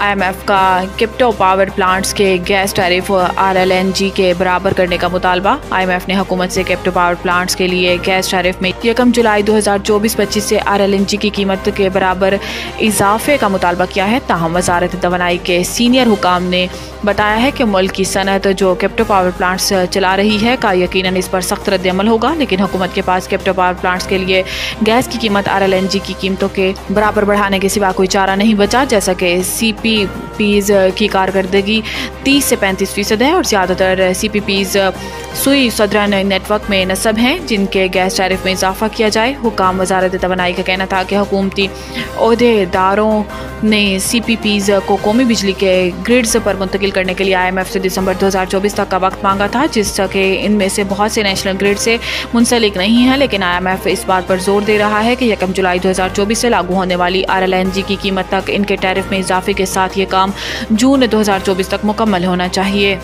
IMF का crypto power plants के gas tariff RLNG के बराबर करने का मुतालबा। IMF ने हुकूमत से क्रिप्टो पावर प्लांट्स के लिए गैस टैरिफ में 1 जुलाई 2024-25 से RLNG की कीमत के बराबर इजाफे का मुतालबा किया है। ताहम वजारत तवानाई के सीनियर हुकाम ने बताया है कि मुल्क की सनत जो क्रिप्टो पावर प्लांट्स चला रही है का यकीनन इस पर सख्त रद्द-ए-अमल होगा, लेकिन हुकूमत के पास क्रिप्टो पावर प्लांट्स के लिए गैस की कीमत RLNG की कीमतों के बराबर बढ़ाने के सिवा कोई चारा नहीं बचा। जैसा कि CPPs की कारकर्दगी 30 से 35% है और ज़्यादातर CPPs सुई सदरन नेटवर्क में नस्ब हैं जिनके गैस टैरिफ में इजाफा किया जाए। हुकाम वजारत तवानाई का कहना था कि हुकूमती ओहदेदारों ने CPPs को कौमी बिजली के ग्रिड्स पर मुंतकिल करने के लिए IMF से दिसंबर 2024 तक का वक्त मांगा था, जिससे कि इनमें से बहुत से नेशनल ग्रिड से मुंसलिक नहीं हैं। लेकिन IMF इस बात पर जोर दे रहा है कि 1 जुलाई 2024 से लागू होने वाली RLNG की कीमत तक इनके टैरिफ में इजाफे के साथ ये काम जून 2024 तक मुकम्मल होना चाहिए।